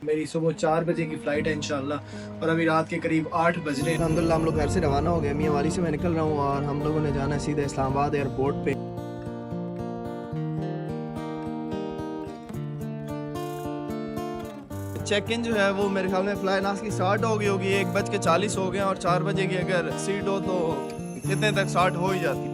मेरी सुबह 4 बजे की फ़्लाइट है इंशाल्लाह और अभी रात के करीब 8 बज रहे हैं। अल्हम्दुलिल्लाह हम लोग घर से रवाना हो गए। मियाँ वाली से मैं निकल रहा हूँ और हम लोगों ने जाना है सीधे इस्लामाबाद एयरपोर्ट पे। चेक इन जो है वो मेरे ख्याल में फ्लाई नास की स्टार्ट हो गई होगी, 1:40 हो गए और 4 बजे की अगर सीट हो तो कितने तक स्टार्ट हो ही जाती।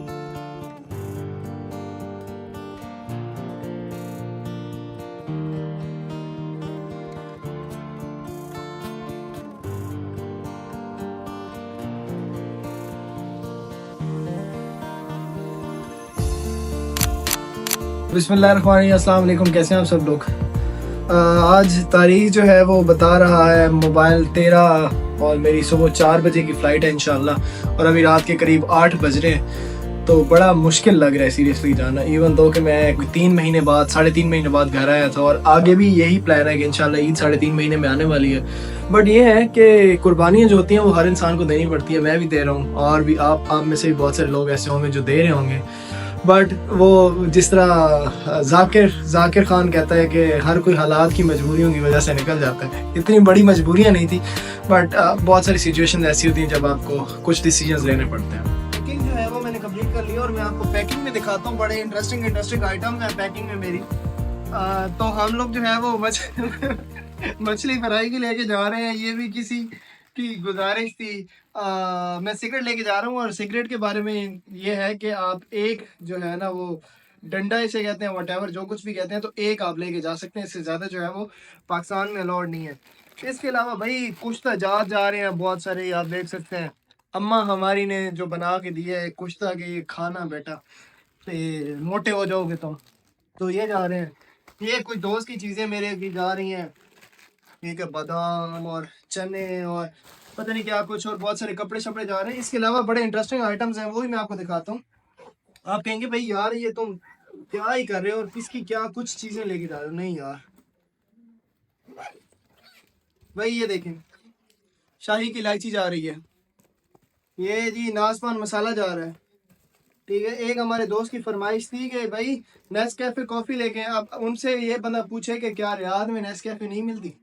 बिस्मिल्लाहिर्रहमानिर्रहीम, अस्सलाम वालेकुम। कैसे हैं आप सब लोग? आज तारीख जो है वो बता रहा है मोबाइल 13 और मेरी सुबह 4 बजे की फ़्लाइट है इंशाल्लाह और अभी रात के करीब 8 बज रहे हैं। तो बड़ा मुश्किल लग रहा है सीरियसली जाना, इवन दो कि मैं 3 महीने बाद 3.5 महीने बाद घर आया था और आगे भी यही प्लान है कि इंशाल्लाह ईद 3.5 महीने में आने वाली है। बट ये है कि कुर्बानियाँ जो होती हैं वो हर इंसान को देनी पड़ती है। मैं भी दे रहा हूँ और भी आप में से भी बहुत सारे लोग ऐसे होंगे जो दे रहे होंगे। बट वो जिस तरह जाकिर खान कहता है कि हर कोई हालात की मजबूरियों की वजह से निकल जाता है। इतनी बड़ी मजबूरियां नहीं थी, बट बहुत सारी सिचुएशन ऐसी होती हैं जब आपको कुछ डिसीजंस लेने पड़ते हैं। पैकिंग जो है वो मैंने कंप्लीट कर ली और मैं आपको पैकिंग में दिखाता हूँ। बड़े इंटरेस्टिंग आइटम है पैकिंग में मेरी। तो हम लोग जो है वो मछली फ्राई के लेके जा रहे हैं। ये भी किसी की गुजारिश थी। मैं सिगरेट लेके जा रहा हूँ और सिगरेट के बारे में ये है कि आप एक जो है ना वो डंडा इसे कहते हैं, वट जो कुछ भी कहते हैं, तो एक आप लेके जा सकते हैं। इससे ज़्यादा जो है वो पाकिस्तान में अलाउड नहीं है। इसके अलावा भाई कुछ तजात जा रहे हैं बहुत सारे, आप देख सकते हैं। अम्मा हमारी ने जो बना के दिया है कुछ था कि ये खाना बेटा पे मोटे हो जाओगे तो ये जा रहे हैं। ये कुछ दोस्त की चीज़ें मेरे भी जा रही हैं, ठीक है, बादाम और चने और पता नहीं क्या कुछ, और बहुत सारे कपड़े शपड़े जा रहे हैं। इसके अलावा बड़े इंटरेस्टिंग आइटम्स हैं, वो भी मैं आपको दिखाता हूँ। आप कहेंगे भाई यार ये तुम क्या ही कर रहे हो और किसकी क्या कुछ चीज़ें लेके जा रहे हो। नहीं यार भाई ये देखें, शाही की इलायची जा रही है, ये जी नाजपान मसाला जा रहा है, ठीक है। एक हमारे दोस्त की फरमाइश थी कि भाई नेस्कैफे कॉफ़ी लेके आए। अब उनसे ये बंदा पूछे कि क्या रियाद में नेस्कैफे नहीं मिलती,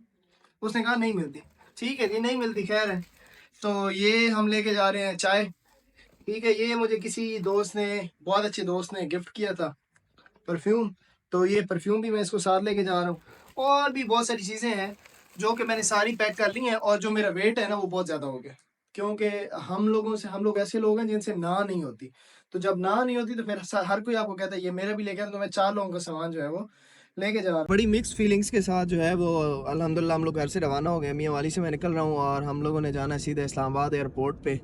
उसने कहा नहीं मिलती। ठीक है जी, नहीं मिलती, खैर है। तो ये हम लेके जा रहे हैं चाय, ठीक है। ये मुझे किसी दोस्त ने, बहुत अच्छे दोस्त ने गिफ्ट किया था परफ्यूम, तो ये परफ्यूम भी मैं इसको साथ लेके जा रहा हूँ। और भी बहुत सारी चीज़ें हैं जो कि मैंने सारी पैक कर ली हैं। और जो मेरा वेट है ना वो बहुत ज़्यादा हो गया, क्योंकि हम लोग ऐसे लोग हैं जिनसे ना नहीं होती। तो जब ना नहीं होती तो फिर हर कोई आपको कहता है ये मेरा भी लेके आना, तो मैं 4 लोगों का सामान जो है वो लेके जा रहा हूँ। बड़ी मिक्स फीलिंग्स के साथ जो है वो अल्हम्दुलिल्लाह हम लोग घर से रवाना हो गए। मियाँ वाली से मैं निकल रहा हूँ और हम लोगों ने जाना है सीधे इस्लामाबाद एयरपोर्ट पे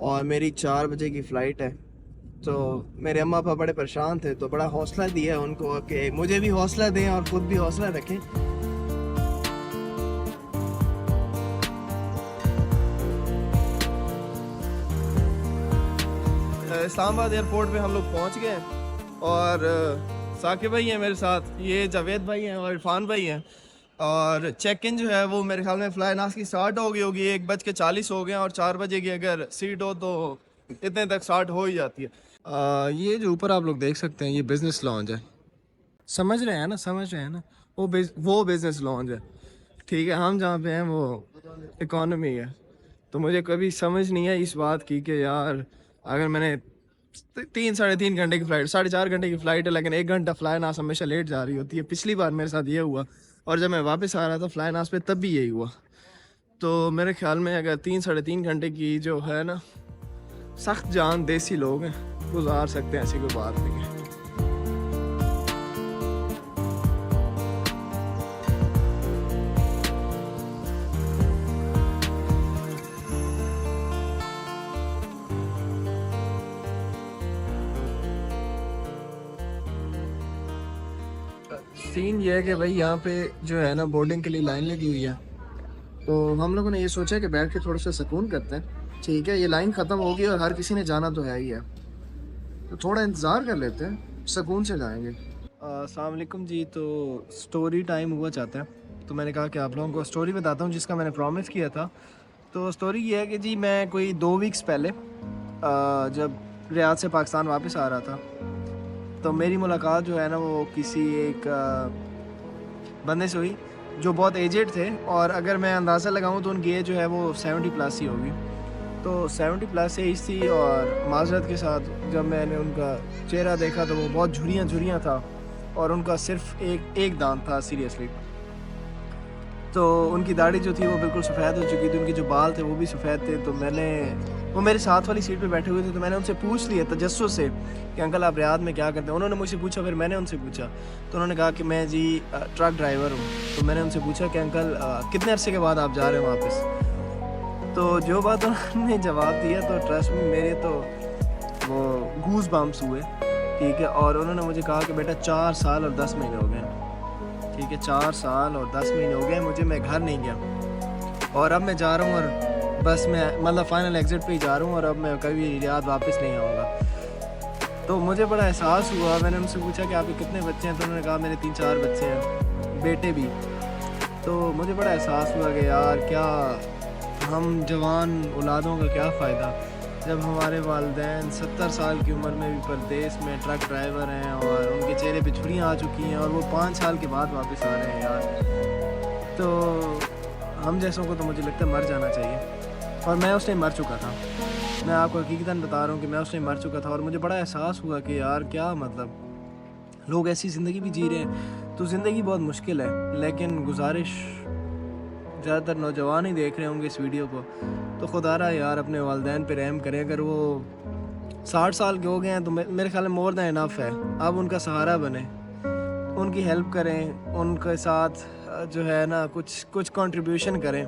और मेरी 4 बजे की फ़्लाइट है। तो मेरे अम्मा पापा बड़े परेशान थे, तो बड़ा हौसला दिया है उनको कि मुझे भी हौसला दें और ख़ुद भी हौसला रखें। इस्लामाबाद एयरपोर्ट पे हम लोग पहुंच गए और साकिब भाई हैं मेरे साथ, ये जावेद भाई हैं और इरफान भाई हैं। और चेक इन जो है वो मेरे ख्याल में फ्लाई नास की स्टार्ट हो गई होगी, 1:40 हो गए और 4 बजे की अगर सीट हो तो इतने तक स्टार्ट हो ही जाती है। ये जो ऊपर आप लोग देख सकते हैं ये बिज़नेस लॉन्च है। समझ रहे हैं ना, वो बिज़नेस लॉन्च है, ठीक है। हम जहाँ पे हैं वो इकॉनमी है। तो मुझे कभी समझ नहीं है इस बात की कि यार अगर मैंने 3 साढ़े 3 घंटे की फ़्लाइट, 4.5 घंटे की फ़्लाइट है, लेकिन 1 घंटा फ्लाई नास हमेशा लेट जा रही होती है। पिछली बार मेरे साथ ये हुआ और जब मैं वापस आ रहा था फ्लाई नास पे तब भी यही हुआ। तो मेरे ख्याल में अगर 3 साढ़े 3 घंटे की जो है ना, सख्त जान देसी लोग हैं गुजार सकते हैं, ऐसी कोई बात नहीं है। सीन ये है कि भाई यहाँ पे जो है ना बोर्डिंग के लिए लाइन लगी हुई है। तो हम लोगों ने ये सोचा कि बैठ के थोड़ा सा सुकून करते हैं, ठीक है। ये लाइन ख़त्म होगी और हर किसी ने जाना तो है ही है, तो थोड़ा इंतज़ार कर लेते हैं, सुकून से जाएंगे। अस्सलाम वालेकुम जी। तो स्टोरी टाइम हुआ चाहता है, तो मैंने कहा कि आप लोगों को स्टोरी बताता हूँ जिसका मैंने प्रॉमिस किया था। तो स्टोरी ये है कि जी मैं कोई 2 वीक्स पहले जब रियाद से पाकिस्तान वापस आ रहा था, तो मेरी मुलाकात जो है ना वो किसी एक बंदे से हुई जो बहुत एजेड थे, और अगर मैं अंदाज़ा लगाऊं तो उनकी एज जो है वो 70 प्लस ही होगी। तो 70 प्लस एज थी, और माजरत के साथ जब मैंने उनका चेहरा देखा तो वो बहुत झुर्रियाँ था, और उनका सिर्फ एक दांत था सीरियसली। तो उनकी दाढ़ी जो थी वो बिल्कुल सफ़ेद हो चुकी थी, उनके जो बाल थे वो भी सफ़ेद थे। तो वो मेरे साथ वाली सीट पे बैठे हुए थे, तो मैंने उनसे पूछ लिया तजस्सुस से कि अंकल आप रियाद में क्या करते हैं। उन्होंने मुझसे पूछा, फिर मैंने उनसे पूछा, तो उन्होंने कहा कि मैं जी ट्रक ड्राइवर हूँ। तो मैंने उनसे पूछा कि अंकल कितने अरसे के बाद आप जा रहे हैं वापस। तो जो बात उन्होंने जवाब दिया, तो ट्रस्ट में मेरे तो वो गूज बम्प्स हुए, ठीक है। और उन्होंने मुझे कहा कि बेटा 4 साल और 10 महीने हो गए, ठीक है, 4 साल और 10 महीने हो गए मुझे, मैं घर नहीं गया, और अब मैं जा रहा हूँ, और बस मैं मतलब फ़ाइनल एग्ज़िट पे ही जा रहा हूँ, और अब मैं कभी रियाद वापस नहीं आऊँगा। तो मुझे बड़ा एहसास हुआ। मैंने उनसे पूछा कि आपके कितने बच्चे हैं, तो उन्होंने कहा मेरे 3-4 बच्चे हैं, बेटे भी। तो मुझे बड़ा एहसास हुआ कि यार क्या हम जवान औलादों का क्या फ़ायदा, जब हमारे वालिदैन 70 साल की उम्र में भी परदेस में ट्रक ड्राइवर हैं, और उनके चेहरे पे झुर्रियाँ आ चुकी हैं, और वो 5 साल के बाद वापस आ रहे हैं यार। तो हम जैसों को तो मुझे लगता है मर जाना चाहिए, और मैं उस टाइम मर चुका था। मैं आपको हकीकतन बता रहा हूँ कि मैं उस टाइम मर चुका था, और मुझे बड़ा एहसास हुआ कि यार क्या मतलब लोग ऐसी ज़िंदगी भी जी रहे हैं। तो ज़िंदगी बहुत मुश्किल है, लेकिन गुजारिश, ज़्यादातर नौजवान ही देख रहे होंगे इस वीडियो को, तो खुदारा यार अपने वालिदैन पे रहम करें। अगर वो 60 साल के हो गए हैं तो मेरे ख्याल में मोर दैन इनफ है। अब उनका सहारा बने, उनकी हेल्प करें, उनके साथ जो है ना कुछ कंट्रीब्यूशन करें,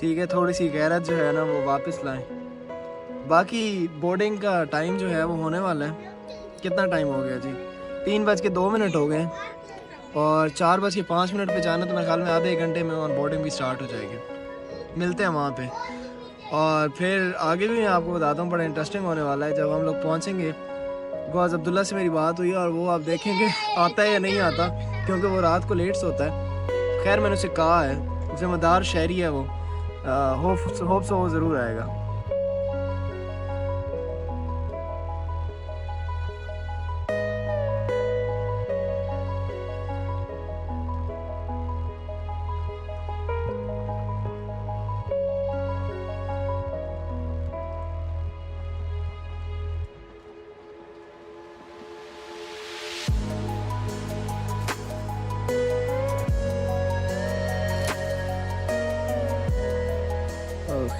ठीक है। थोड़ी सी गैरत जो है ना वो वापस लाएं। बाकी बोर्डिंग का टाइम जो है वो होने वाला है। कितना टाइम हो गया जी? 3:02 हो गए, और 4:05 पे जाना, तो मेरे ख्याल में आधे 1 घंटे में ऑन बोर्डिंग भी स्टार्ट हो जाएगी। मिलते हैं वहाँ पे, और फिर आगे भी मैं आपको बताता हूँ, बड़ा इंटरेस्टिंग होने वाला है जब हम लोग पहुँचेंगे। गौज़ अब्दुल्ला से मेरी बात हुई, और वो आप देखेंगे आता है या नहीं आता, क्योंकि वो रात को लेट सोता है। खैर मैंने उसे कहा है, ज़िम्मेदार शहरी है वो, होप सो वो ज़रूर आएगा।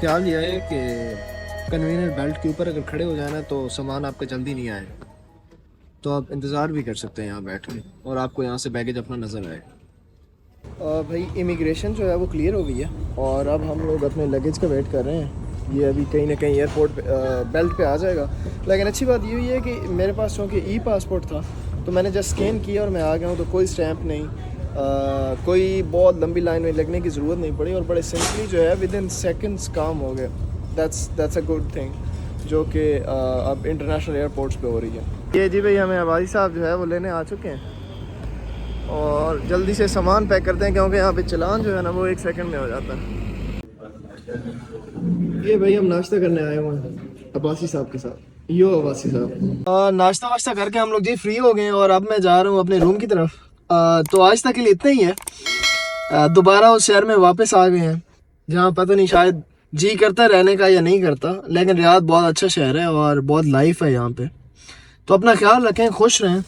ख्याल यह है कि कन्वेयर बेल्ट के ऊपर अगर खड़े हो जाए ना तो सामान आपका जल्दी नहीं आएगा, तो आप इंतज़ार भी कर सकते हैं यहाँ बैठ के, और आपको यहाँ से बैगेज अपना नज़र आएगा। भाई इमिग्रेशन जो है वो क्लियर हो गई है, और अब हम लोग अपने लगेज का वेट कर रहे हैं। ये अभी कहीं ना कहीं एयरपोर्ट बेल्ट पे आ जाएगा। लेकिन अच्छी बात ये हुई है कि मेरे पास चूँकि ई पासपोर्ट था, तो मैंने जस्ट स्कैन किया और मैं आ गया हूँ। तो कोई स्टैंप नहीं, कोई बहुत लंबी लाइन में लगने की ज़रूरत नहीं पड़ी, और बड़े सिंपली जो है विद इन सेकेंड्स काम हो गया। दैट्स अ गुड थिंग, जो कि अब इंटरनेशनल एयरपोर्ट्स पे हो रही है। ये जी भाई हमें आबादी साहब जो है वो लेने आ चुके हैं, और जल्दी से सामान पैक करते हैं, क्योंकि यहाँ पे चलान जो है ना वो 1 सेकंड में हो जाता है। ये भाई हम नाश्ता करने आए हुए हैं अब्बासी साहब के साथ। यो अब्बासी साहब, नाश्ता वाश्ता करके हम लोग जी फ्री हो गए हैं, और अब मैं जा रहा हूँ अपने रूम की तरफ। तो आज तक के लिए इतना ही है। दोबारा उस शहर में वापस आ गए हैं जहाँ पता नहीं शायद जी करता रहने का या नहीं करता, लेकिन रियाद बहुत अच्छा शहर है और बहुत लाइफ है यहाँ पे। तो अपना ख्याल रखें, खुश रहें।